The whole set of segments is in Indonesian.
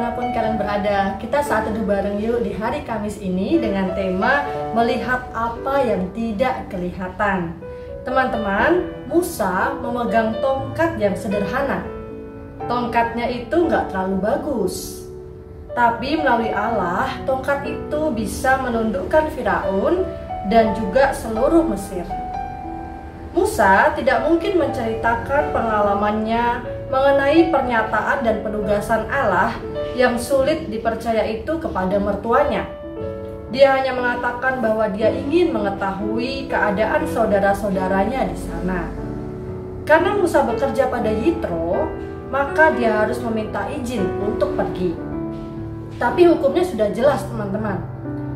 dimanapun kalian berada, kita saat teduh bareng yuk di hari Kamis ini dengan tema melihat apa yang tidak kelihatan. Teman-teman, Musa memegang tongkat yang sederhana. Tongkatnya itu nggak terlalu bagus, tapi melalui Allah, tongkat itu bisa menundukkan Firaun dan juga seluruh Mesir. Musa tidak mungkin menceritakan pengalamannya mengenai pernyataan dan penugasan Allah yang sulit dipercaya itu kepada mertuanya. Dia hanya mengatakan bahwa dia ingin mengetahui keadaan saudara-saudaranya di sana. Karena Musa bekerja pada Yitro, maka dia harus meminta izin untuk pergi. Tapi hukumnya sudah jelas, teman-teman.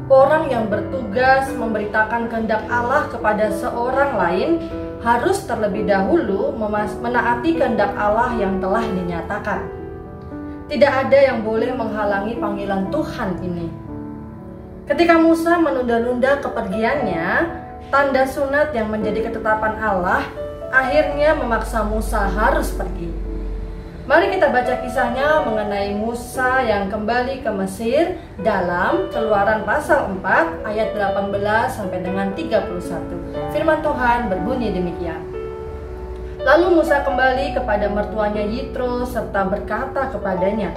Orang yang bertugas memberitakan kehendak Allah kepada seorang lain harus terlebih dahulu menaati kehendak Allah yang telah dinyatakan. Tidak ada yang boleh menghalangi panggilan Tuhan ini. Ketika Musa menunda-nunda kepergiannya, tanda sunat yang menjadi ketetapan Allah akhirnya memaksa Musa harus pergi. Mari kita baca kisahnya mengenai Musa yang kembali ke Mesir dalam Keluaran pasal 4 ayat 18 sampai dengan 31. Firman Tuhan berbunyi demikian. Lalu Musa kembali kepada mertuanya Yitro serta berkata kepadanya,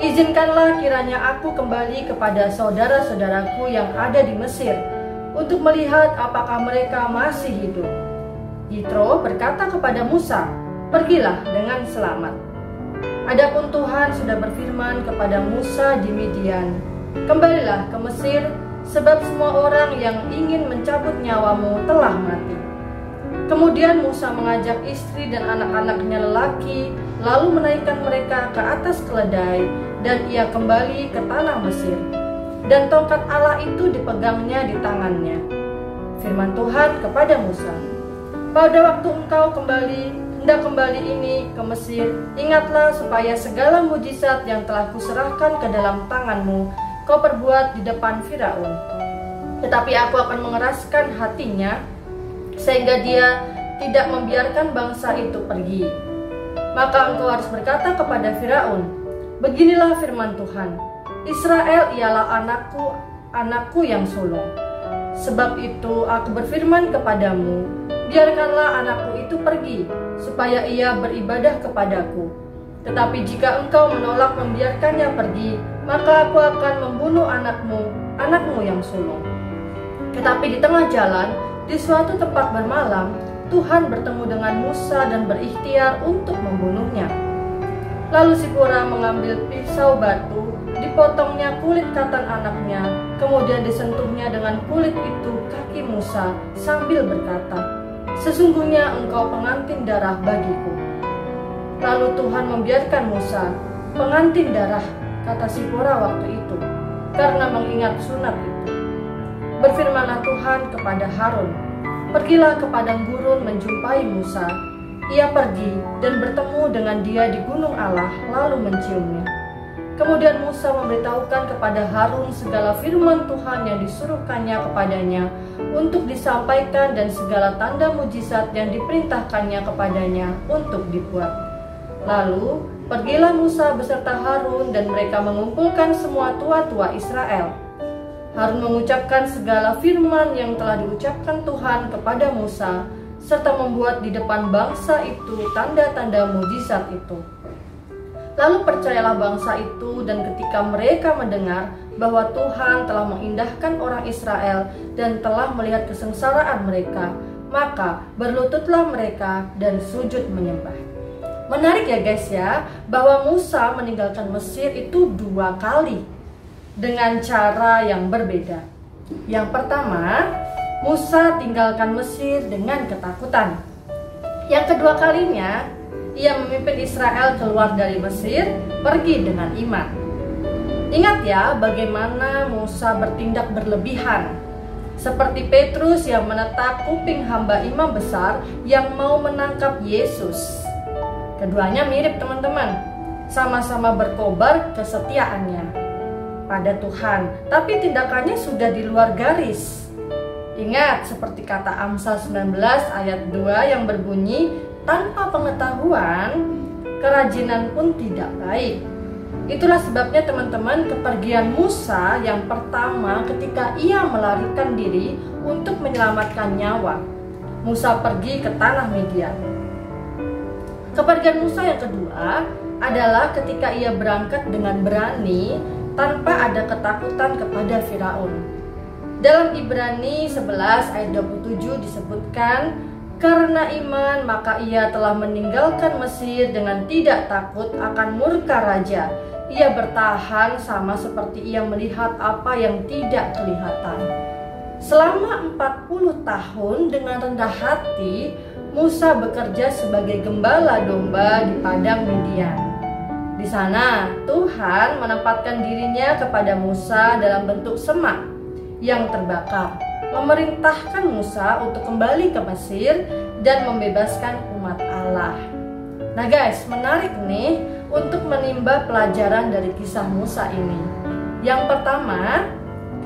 "Izinkanlah kiranya aku kembali kepada saudara-saudaraku yang ada di Mesir untuk melihat apakah mereka masih hidup." Yitro berkata kepada Musa, "Pergilah dengan selamat." Adapun Tuhan sudah berfirman kepada Musa di Midian, "Kembalilah ke Mesir, sebab semua orang yang ingin mencabut nyawamu telah mati." Kemudian Musa mengajak istri dan anak-anaknya lelaki, lalu menaikkan mereka ke atas keledai, dan ia kembali ke tanah Mesir. Dan tongkat Allah itu dipegangnya di tangannya. Firman Tuhan kepada Musa, "Pada waktu engkau hendak kembali ini ke Mesir, ingatlah supaya segala mujizat yang telah kuserahkan ke dalam tanganmu, kau perbuat di depan Firaun. Tetapi aku akan mengeraskan hatinya, sehingga dia tidak membiarkan bangsa itu pergi. Maka engkau harus berkata kepada Firaun, beginilah firman Tuhan, Israel ialah anakku yang sulung. Sebab itu aku berfirman kepadamu, biarkanlah anakku itu pergi, supaya ia beribadah kepadaku. Tetapi jika engkau menolak membiarkannya pergi, maka aku akan membunuh anakmu yang sulung." Tetapi di tengah jalan, di suatu tempat bermalam, Tuhan bertemu dengan Musa dan berikhtiar untuk membunuhnya. Lalu Sipora mengambil pisau batu, dipotongnya kulit katan anaknya, kemudian disentuhnya dengan kulit itu kaki Musa sambil berkata, "Sesungguhnya engkau pengantin darah bagiku." Lalu Tuhan membiarkan Musa, "Pengantin darah," kata Sipora waktu itu, karena mengingat sunat itu. Berfirmanlah Tuhan kepada Harun, "Pergilah ke padang gurun menjumpai Musa." Ia pergi dan bertemu dengan dia di gunung Allah, lalu menciumnya. Kemudian Musa memberitahukan kepada Harun segala firman Tuhan yang disuruhkannya kepadanya untuk disampaikan dan segala tanda mujizat yang diperintahkannya kepadanya untuk dibuat. Lalu pergilah Musa beserta Harun dan mereka mengumpulkan semua tua-tua Israel. Harun mengucapkan segala firman yang telah diucapkan Tuhan kepada Musa, serta membuat di depan bangsa itu tanda-tanda mujizat itu. Lalu percayalah bangsa itu, dan ketika mereka mendengar bahwa Tuhan telah mengindahkan orang Israel dan telah melihat kesengsaraan mereka, maka berlututlah mereka dan sujud menyembah. Menarik ya guys ya, bahwa Musa meninggalkan Mesir itu 2 kali dengan cara yang berbeda. Yang pertama, Musa tinggalkan Mesir dengan ketakutan. Yang kedua kalinya, ia memimpin Israel keluar dari Mesir, pergi dengan iman. Ingat ya bagaimana Musa bertindak berlebihan. Seperti Petrus yang menetak kuping hamba imam besar yang mau menangkap Yesus. Keduanya mirip teman-teman, sama-sama berkobar kesetiaannya pada Tuhan, tapi tindakannya sudah di luar garis. Ingat seperti kata Amsal 19 ayat 2 yang berbunyi, "Tanpa pengetahuan, kerajinan pun tidak baik." Itulah sebabnya teman-teman, kepergian Musa yang pertama ketika ia melarikan diri untuk menyelamatkan nyawa. Musa pergi ke tanah Midian. Kepergian Musa yang kedua adalah ketika ia berangkat dengan berani tanpa ada ketakutan kepada Firaun. Dalam Ibrani 11 ayat 27 disebutkan, karena iman maka ia telah meninggalkan Mesir dengan tidak takut akan murka raja. Ia bertahan sama seperti ia melihat apa yang tidak kelihatan. Selama 40 tahun dengan rendah hati, Musa bekerja sebagai gembala domba di padang Midian. Di sana Tuhan menempatkan dirinya kepada Musa dalam bentuk semak yang terbakar, memerintahkan Musa untuk kembali ke Mesir dan membebaskan umat Allah. Nah guys, menarik nih untuk menimba pelajaran dari kisah Musa ini. Yang pertama,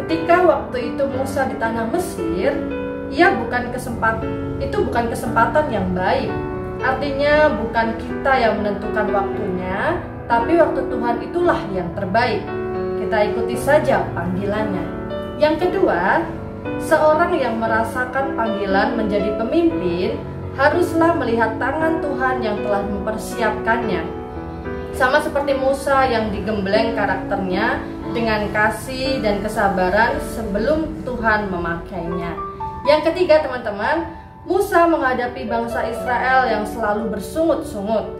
ketika waktu itu Musa di tanah Mesir, itu bukan kesempatan yang baik. Artinya bukan kita yang menentukan waktunya, tapi waktu Tuhan itulah yang terbaik. Kita ikuti saja panggilannya. Yang kedua, seorang yang merasakan panggilan menjadi pemimpin haruslah melihat tangan Tuhan yang telah mempersiapkannya. Sama seperti Musa yang digembleng karakternya dengan kasih dan kesabaran sebelum Tuhan memakainya. Yang ketiga teman-teman, Musa menghadapi bangsa Israel yang selalu bersungut-sungut.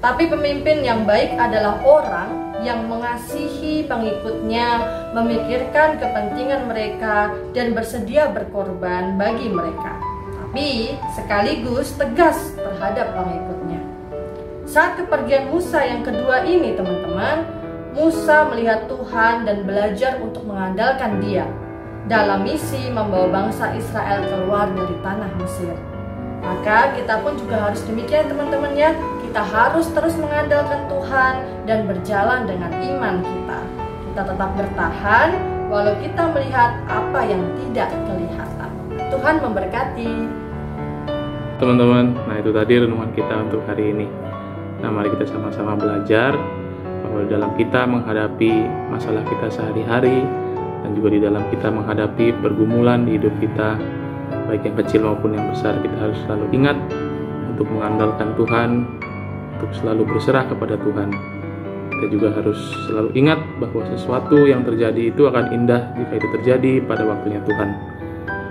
Tapi pemimpin yang baik adalah orang yang mengasihi pengikutnya, memikirkan kepentingan mereka, dan bersedia berkorban bagi mereka. Tapi sekaligus tegas terhadap pengikutnya. Saat kepergian Musa yang kedua ini teman-teman, Musa melihat Tuhan dan belajar untuk mengandalkan Dia dalam misi membawa bangsa Israel keluar dari tanah Mesir. Maka kita pun juga harus demikian teman-teman ya. Kita harus terus mengandalkan Tuhan dan berjalan dengan iman kita. Kita tetap bertahan walau kita melihat apa yang tidak kelihatan. Tuhan memberkati. Teman-teman, nah itu tadi renungan kita untuk hari ini. Nah mari kita sama-sama belajar bahwa dalam kita menghadapi masalah kita sehari-hari, dan juga di dalam kita menghadapi pergumulan di hidup kita, baik yang kecil maupun yang besar, kita harus selalu ingat untuk mengandalkan Tuhan, untuk selalu berserah kepada Tuhan. Kita juga harus selalu ingat bahwa sesuatu yang terjadi itu akan indah jika itu terjadi pada waktunya Tuhan.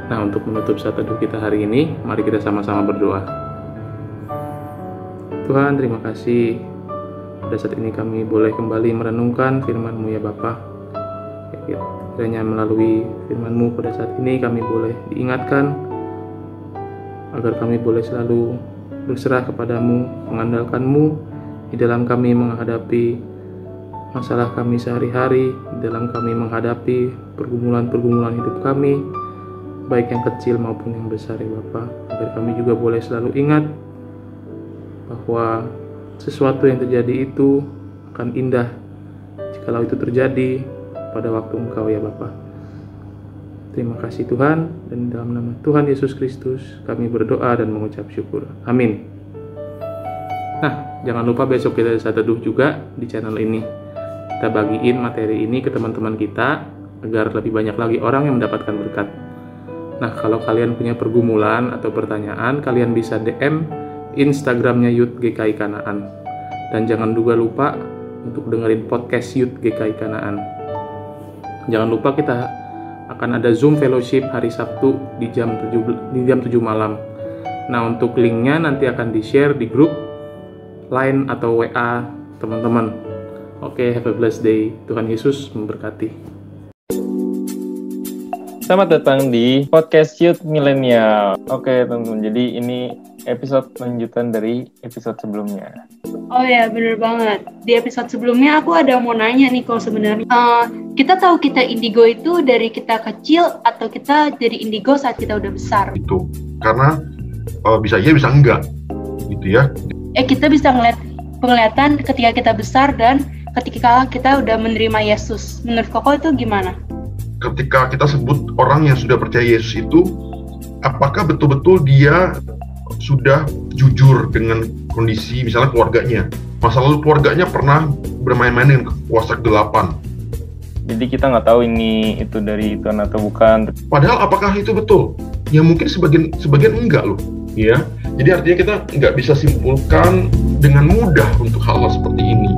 Nah, untuk menutup saat teduh kita hari ini, mari kita sama-sama berdoa. Tuhan, terima kasih pada saat ini kami boleh kembali merenungkan firman-Mu ya Bapa. Kiranya melalui firman-Mu pada saat ini kami boleh diingatkan agar kami boleh selalu berserah kepadamu, mengandalkan-Mu di dalam kami menghadapi masalah kami sehari-hari, di dalam kami menghadapi pergumulan-pergumulan hidup kami, baik yang kecil maupun yang besar ya Bapa. Agar kami juga boleh selalu ingat bahwa sesuatu yang terjadi itu akan indah jikalau itu terjadi pada waktu Engkau ya Bapa. Terima kasih Tuhan, dan dalam nama Tuhan Yesus Kristus kami berdoa dan mengucap syukur. Amin. Nah, jangan lupa besok kita bisa teduh juga di channel ini. Kita bagiin materi ini ke teman-teman kita agar lebih banyak lagi orang yang mendapatkan berkat. Nah, kalau kalian punya pergumulan atau pertanyaan, kalian bisa DM Instagramnya Youth GKI Kanaan. Dan jangan juga lupa untuk dengerin podcast Youth GKI Kanaan. Jangan lupa kita akan ada Zoom Fellowship hari Sabtu di jam 7 malam. Nah, untuk linknya nanti akan di-share di grup Line atau WA teman-teman. Oke, have a blessed day. Tuhan Yesus memberkati. Selamat datang di podcast Youth Millennial. Oke teman-teman, jadi ini episode lanjutan dari episode sebelumnya. Oh ya, bener banget. Di episode sebelumnya aku ada mau nanya nih, kalau sebenarnya kita tahu kita indigo itu dari kita kecil atau kita jadi indigo saat kita udah besar? Itu karena bisa iya bisa enggak gitu ya. Kita bisa ngeliat penglihatan ketika kita besar dan ketika kita udah menerima Yesus. Menurut Koko itu gimana? Ketika kita sebut orang yang sudah percaya Yesus itu, apakah betul-betul dia sudah jujur dengan kondisi misalnya keluarganya? masa lalu keluarganya pernah bermain-main dengan kuasa kegelapan. Jadi kita nggak tahu ini itu dari Tuhan atau bukan. Padahal apakah itu betul? Ya mungkin sebagian enggak loh. Ya, jadi artinya kita nggak bisa simpulkan dengan mudah untuk hal-hal seperti ini.